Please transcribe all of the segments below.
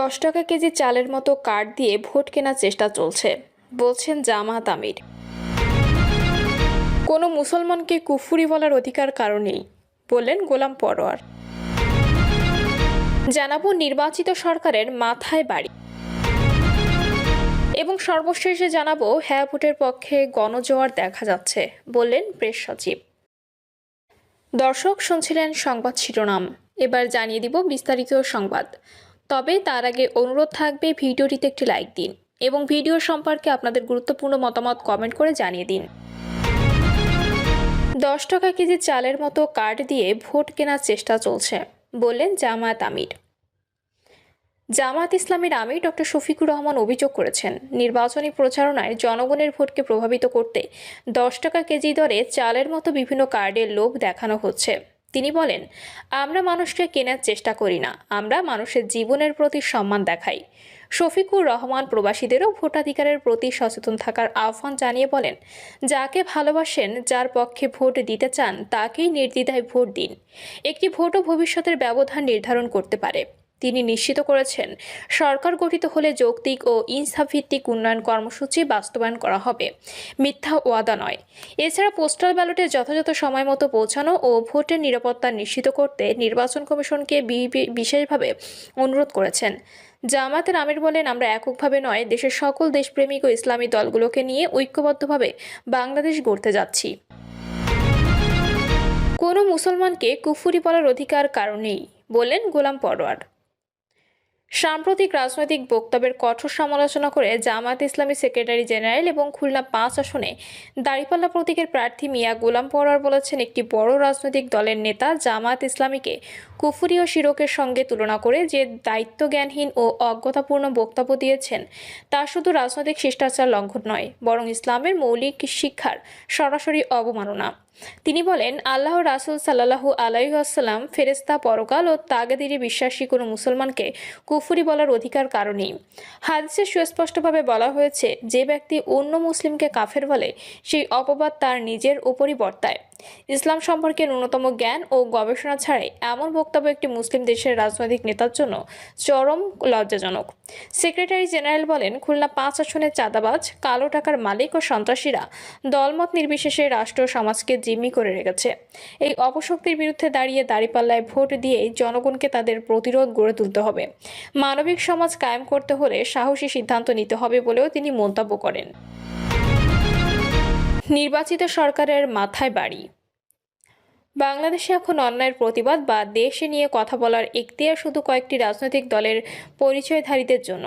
10 টাকা কেজি চালের মতো কার্ড দিয়ে ভোট কেনার চেষ্টা চলছে, বলছেন জামায়াত আমির। কোনো মুসলমানকে কুফরি বলার অধিকার কারো নেই, বললেন গোলাম পরোয়ার। জানাবো নির্বাচিত সরকারের মাথায় বাড়ি এবং সর্বশেষে জানাবো হ্যাঁ ভোটের পক্ষে গণজোয়ার দেখা যাচ্ছে, বললেন প্রেস সচিব। দর্শক শুনছিলেন সংবাদ শিরোনাম, এবার জানিয়ে দিব বিস্তারিত সংবাদ। তবে তার আগে অনুরোধ থাকবে ভিডিওটিতে একটি লাইক দিন এবং ভিডিও সম্পর্কে আপনাদের গুরুত্বপূর্ণ মতামত কমেন্ট করে জানিয়ে দিন। 10 টাকা কেজি চালের মতো কার্ড দিয়ে ভোট কেনার চেষ্টা চলছে, বললেন জামায়াত আমির। জামায়াত ইসলামীর আমির ডক্টর শফিকুর রহমান অভিযোগ করেছেন, নির্বাচনী প্রচারণায় জনগণের ভোটকে প্রভাবিত করতে 10 টাকা কেজি দরে চালের মতো বিভিন্ন কার্ডের লোভ দেখানো হচ্ছে। তিনি বলেন, আমরা মানুষকে কেনার চেষ্টা করি না, আমরা মানুষের জীবনের প্রতি সম্মান দেখাই। শফিকুর রহমান প্রবাসীদেরও ভোটাধিকারের প্রতি সচেতন থাকার আহ্বান জানিয়ে বলেন, যাকে ভালোবাসেন, যার পক্ষে ভোট দিতে চান, তাকেই নির্দ্বিধায় ভোট দিন। একটি ভোটও ভবিষ্যতের ব্যবধান নির্ধারণ করতে পারে। তিনি নিশ্চিত করেছেন, সরকার গঠিত হলে যৌক্তিক ও ইনসাফভিত্তিক উন্নয়ন কর্মসূচি বাস্তবায়ন করা হবে, মিথ্যা ওয়াদা নয়। এছাড়া পোস্টাল ব্যালটে যথাযথ সময় মতো পৌঁছানো ও ভোটের নিরাপত্তা নিশ্চিত করতে নির্বাচন কমিশনকে বিশেষভাবে অনুরোধ করেছেন। জামায়াতের আমির বলেন, আমরা এককভাবে নয়, দেশের সকল দেশপ্রেমিক ও ইসলামী দলগুলোকে নিয়ে ঐক্যবদ্ধভাবে বাংলাদেশ গড়তে যাচ্ছি। কোনো মুসলমানকে কুফরি বলার অধিকার কারো নেই, বললেন গোলাম পরোয়ার। সাম্প্রতিক রাজনৈতিক বক্তব্যের কঠোর সমালোচনা করে জামায়াত ইসলামী সেক্রেটারি জেনারেল এবং খুলনা 5 আসনে দাঁড়িপাল্লা প্রতীকের প্রার্থী মিয়া গোলাম পরোয়ার বলেছেন, একটি বড় রাজনৈতিক দলের নেতা জামায়াত ইসলামীকে কুফরি ও শিরকের সঙ্গে তুলনা করে যে দায়িত্বজ্ঞানহীন ও অজ্ঞতাপূর্ণ বক্তব্য দিয়েছেন, তা শুধু রাজনৈতিক শিষ্টাচার লঙ্ঘন নয়, বরং ইসলামের মৌলিক শিক্ষার সরাসরি অবমাননা। তিনি বলেন, আল্লাহ রাসূল সাল্লাল্লাহু আলাইহি ওয়াসাল্লাম, ফেরেশতা, পরকাল ও তাকদীরে বিশ্বাসী কোনো মুসলমানকে কুফরি বলার অধিকার কারো নেই। হাদিসে সুস্পষ্টভাবে বলা হয়েছে, যে ব্যক্তি অন্য মুসলিমকে কাফের বলে, সেই অপবাদ তার নিজের উপরই বর্তায়। ইসলাম সম্পর্কে ন্যূনতম জ্ঞান ও গবেষণা ছাড়াই এমন বক্তব্য একটি মুসলিম দেশের রাজনৈতিক নেতার জন্য চরম লজ্জাজনক। সেক্রেটারি জেনারেল বলেন, খুলনা 5 আসনের চাঁদাবাজ, কালো টাকার মালিক ও সন্ত্রাসীরা দলমত নির্বিশেষে রাষ্ট্র সমাজকে জিম্মি করে রেখেছে। এই অপশক্তির বিরুদ্ধে দাঁড়িয়ে দাঁড়িপাল্লায় ভোট দিয়েই জনগণকে তাদের প্রতিরোধ গড়ে তুলতে হবে। মানবিক সমাজ কায়েম করতে হলে সাহসী সিদ্ধান্ত নিতে হবে বলেও তিনি মন্তব্য করেন। নির্বাচিত সরকারের মাথায় বাড়ি। বাংলাদেশে এখন অন্যায়ের প্রতিবাদ বা দেশে নিয়ে কথা বলার এখতিয়ার শুধু কয়েকটি রাজনৈতিক দলের পরিচয়ধারীদের জন্য।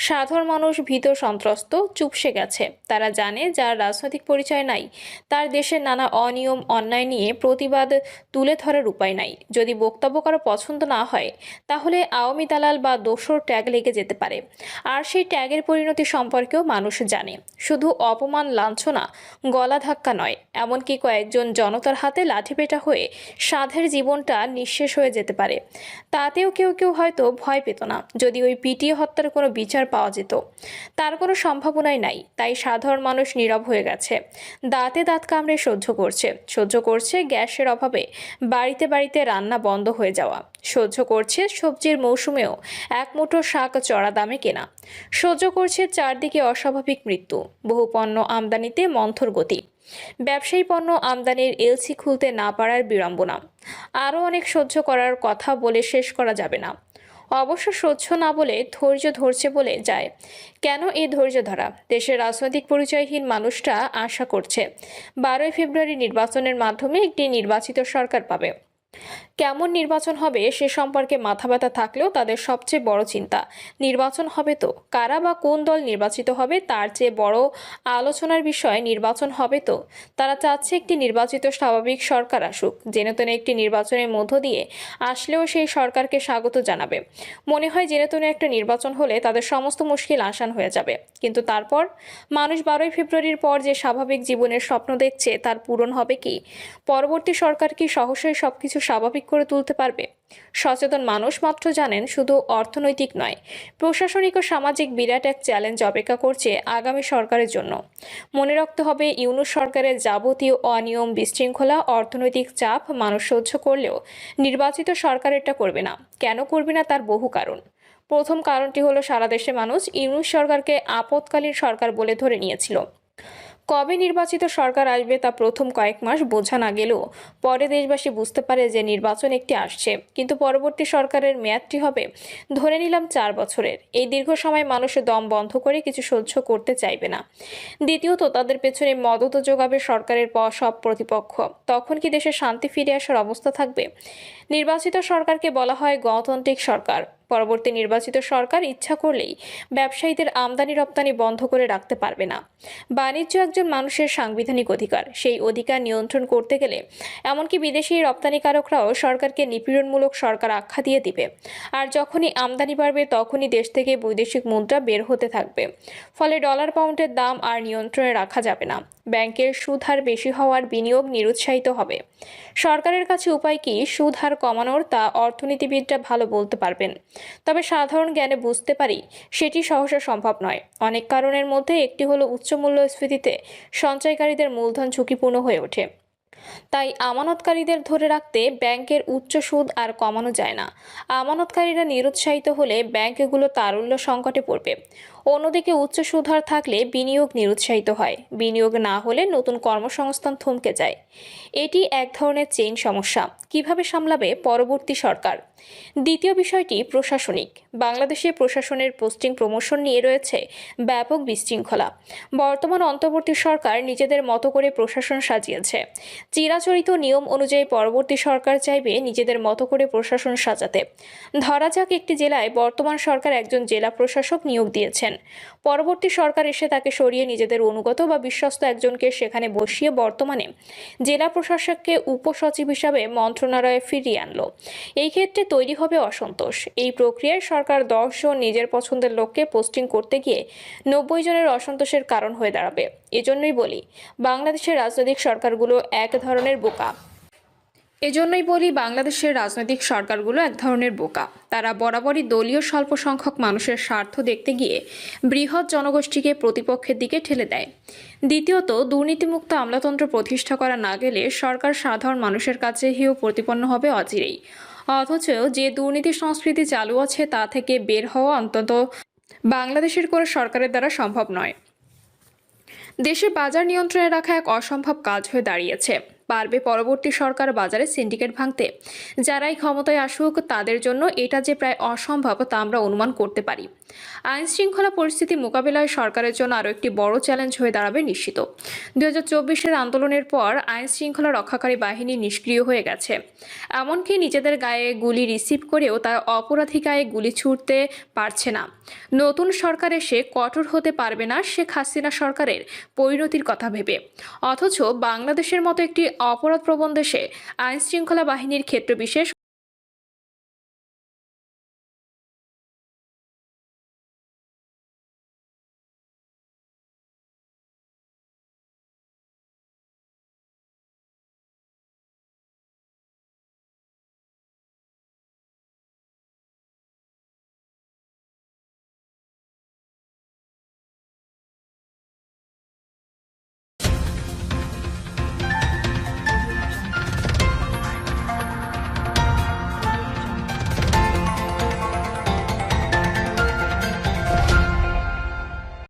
সাধারণ মানুষ ভীত, সন্ত্রস্ত, চুপসে গেছে। তারা জানে, যার রাজনৈতিক পরিচয় নাই, তার দেশের নানা অনিয়ম, অন্যায় নিয়ে প্রতিবাদ তুলে ধরার উপায় নাই। যদি বক্তব্য কারো পছন্দ না হয়, তাহলে আওয়ামী দালাল বা দোসর ট্যাগ লেগে যেতে পারে। আর সেই ট্যাগের পরিণতি সম্পর্কেও মানুষ জানে। শুধু অপমান, লাঞ্ছনা, গলা ধাক্কা নয়, এমনকি কয়েকজন জনতার হাতে লাঠিপেটা হয়ে সাধের জীবনটা নিঃশেষ হয়ে যেতে পারে। তাতেও কেউ কেউ হয়তো ভয় পেত না, যদি ওই পিটিয়ে হত্যার কোনো বিচার পাওয়া যেত। তার কোনো সম্ভাবনাই নাই। তাই সাধারণ মানুষ নীরব হয়ে গেছে, দাঁতে দাঁত কামড়ে সহ্য করছে গ্যাসের অভাবে বাড়িতে বাড়িতে রান্না বন্ধ হয়ে যাওয়া, সহ্য করছে সবজির মৌসুমেও এক মুঠো শাক চড়া দামে কেনা, সহ্য করছে চারদিকে অস্বাভাবিক মৃত্যু, বহু পণ্য আমদানিতে মন্থর গতি, ব্যবসায়ী পণ্য আমদানির এলসি খুলতে না পারার বিড়ম্বনা। আরও অনেক সহ্য করার কথা বলে শেষ করা যাবে না। অবশ্য সহ্য না বলে ধৈর্য ধরছে বলে যায়। কেন এই ধৈর্য ধরা? দেশের রাজনৈতিক পরিচয়হীন মানুষটা আশা করছে 12ই ফেব্রুয়ারি নির্বাচনের মাধ্যমে একটি নির্বাচিত সরকার পাবে। কেমন নির্বাচন হবে সে সম্পর্কে মাথা ব্যথা থাকলেও তাদের সবচেয়ে বড় চিন্তা, নির্বাচন হবে তো, কারা বা কোন দল নির্বাচিত হবে তার চেয়ে বড় আলোচনার বিষয় নির্বাচন হবে তো। তারা চাচ্ছে একটি নির্বাচিত স্বাভাবিক সরকার আসুক, জেনেতনে একটি নির্বাচনের মধ্য দিয়ে আসলেও সেই সরকারকে স্বাগত জানাবে। মনে হয় জেনেতনে একটা নির্বাচন হলে তাদের সমস্ত মুশকিল আসান হয়ে যাবে। কিন্তু তারপর মানুষ 12ই ফেব্রুয়ারির পর যে স্বাভাবিক জীবনের স্বপ্ন দেখছে, তার পূরণ হবে কি? পরবর্তী সরকার কি সহসাই সবকিছু স্বাভাবিক করে তুলতে পারবে? সচেতন মানুষ মাত্র জানেন, শুধু অর্থনৈতিক নয়, প্রশাসনিক ও সামাজিক বিরাট এক চ্যালেঞ্জ অপেক্ষা করছে আগামী সরকারের জন্য। মনে রাখতে হবে, ইউনূস সরকারের যাবতীয় অনিয়ম, বিশৃঙ্খলা, অর্থনৈতিক চাপ মানুষ সহ্য করলেও নির্বাচিত সরকারেরটা করবে না। কেন করবে না তার বহু কারণ। প্রথম কারণটি হলো সারা দেশে মানুষ ইউনূস সরকারকে আপৎকালীন সরকার বলে ধরে নিয়েছিল। কবে নির্বাচিত সরকার আসবে তা প্রথম কয়েক মাস বোঝা না গেলেও পরে দেশবাসী বুঝতে পারে যে নির্বাচন একটি আসছে, কিন্তু পরবর্তী সরকারের মেয়াদটি হবে ধরে নিলাম 4 বছরের। এই দীর্ঘ সময় মানুষ দম বন্ধ করে কিছু সহ্য করতে চাইবে না। দ্বিতীয়ত, তাদের পেছনে মদত যোগাবে সরকারের সব প্রতিপক্ষ। তখন কি দেশে শান্তি ফিরে আসার অবস্থা থাকবে? নির্বাচিত সরকারকে বলা হয় গণতান্ত্রিক সরকার। পরবর্তী নির্বাচিত সরকার ইচ্ছা করলেই ব্যবসায়ীদের আমদানি রপ্তানি বন্ধ করে রাখতে পারবে না। বাণিজ্য একজন মানুষের সাংবিধানিক অধিকার। সেই অধিকার নিয়ন্ত্রণ করতে গেলে এমনকি বিদেশি রপ্তানিকারকরাও সরকারকে নিপীড়নমূলক সরকার আখ্যা দিয়ে দিবে। আর যখনই আমদানি বাড়বে তখনই দেশ থেকে বৈদেশিক মুদ্রা বের হতে থাকবে। ফলে ডলার পাউন্ডের দাম আর নিয়ন্ত্রণে রাখা যাবে না। ব্যাংকের সুদ হার বেশি হওয়ার বিনিয়োগ নিরুৎসাহিত হবে। সরকারের কাছে উপায় কি সুদ হার কমানোর, তা অর্থনীতিবিদরা ভালো বলতে পারবেন। তবে সাধারণ জ্ঞানে বুঝতে পারি সেটি সহসা সম্ভব নয়। অনেক কারণের মধ্যে একটি হলো উচ্চ মূল্যস্ফীতিতে সঞ্চয়কারীদের মূলধন ঝুঁকিপূর্ণ হয়ে ওঠে। তাই আমানতকারীদের ধরে রাখতে ব্যাংকের উচ্চ সুদ আর কমানো যায় না। আমানতকারীরা নিরুৎসাহিত হলে ব্যাংকগুলো তারল্য সংকটে পড়বে। অন্যদিকে উচ্চ সুদ হার থাকলে বিনিয়োগ নিরুৎসাহিত হয়। বিনিয়োগ না হলে নতুন কর্মসংস্থান থমকে যায়। এটি এক ধরনের চেইন সমস্যা। কিভাবে সামলাবে পরবর্তী সরকার? দ্বিতীয় বিষয়টি প্রশাসনিক। বাংলাদেশে প্রশাসনের পোস্টিং প্রমোশন নিয়ে রয়েছে ব্যাপক বিশৃঙ্খলা। বর্তমান অন্তর্বর্তী সরকার নিজেদের মতো করে প্রশাসন সাজিয়েছে। চিরাচরিত নিয়ম অনুযায়ী পরবর্তী সরকার চাইবে নিজেদের মতো করে প্রশাসন সাজাতে। ধরা যাক, একটি জেলায় বর্তমান সরকার একজন জেলা প্রশাসক নিয়োগ দিয়েছেন। পরবর্তী সরকার এসে তাকে সরিয়ে নিজেদের অনুগত বা বিশ্বস্ত একজনকে সেখানে বসিয়ে বর্তমানে জেলা প্রশাসককে উপসচিব হিসাবে মন্ত্রণালয়ে ফিরিয়ে আনলো। এই ক্ষেত্রে তৈরি হবে অসন্তোষ। এই প্রক্রিয়ায় সরকার 10 জন নিজের পছন্দের লোককে পোস্টিং করতে গিয়ে 90 জনের অসন্তোষের কারণ হয়ে দাঁড়াবে। এজন্যই বলি বাংলাদেশের রাজনৈতিক সরকারগুলো এক ধরনের বোকা। তারা বরাবরই দলীয় স্বল্প সংখ্যক মানুষের স্বার্থ দেখতে গিয়ে বৃহৎ জনগোষ্ঠীকে প্রতিপক্ষের দিকে ঠেলে দেয়। দ্বিতীয়ত, দুর্নীতিমুক্ত আমলাতন্ত্র প্রতিষ্ঠা করা না গেলে সরকার সাধারণ মানুষের কাছে হেয় প্রতিপন্ন হবে অচিরেই। অথচ যে দুর্নীতি সংস্কৃতি চালু আছে তা থেকে বের হওয়া অন্তত বাংলাদেশের কোনো সরকারের দ্বারা সম্ভব নয়। দেশে বাজার নিয়ন্ত্রণে রাখা এক অসম্ভব কাজ হয়ে দাঁড়িয়েছে। পারবে পরবর্তী সরকার বাজারে সিন্ডিকেট ভাঙতে? যারাই ক্ষমতায় আসুক তাদের জন্য এটা যে প্রায় অসম্ভব তা আমরা অনুমান করতে পারি। আইন শৃঙ্খলা পরিস্থিতি মোকাবিলায় সরকারের জন্য আরও একটি বড় চ্যালেঞ্জ হয়ে দাঁড়াবে নিশ্চিত। 2024-এর আন্দোলনের পর আইন শৃঙ্খলা রক্ষাকারী বাহিনী নিষ্ক্রিয় হয়ে গেছে। এমনকি নিজেদের গায়ে গুলি রিসিভ করেও তারা অপরাধী গায়ে গুলি ছুড়তে পারছে না। নতুন সরকার এসে কঠোর হতে পারবে না শেখ হাসিনা সরকারের পরিণতির কথা ভেবে। অথচ বাংলাদেশের মতো একটি অপরাধপ্রবণ দেশে আইন শৃঙ্খলা বাহিনীর ক্ষেত্র বিশেষ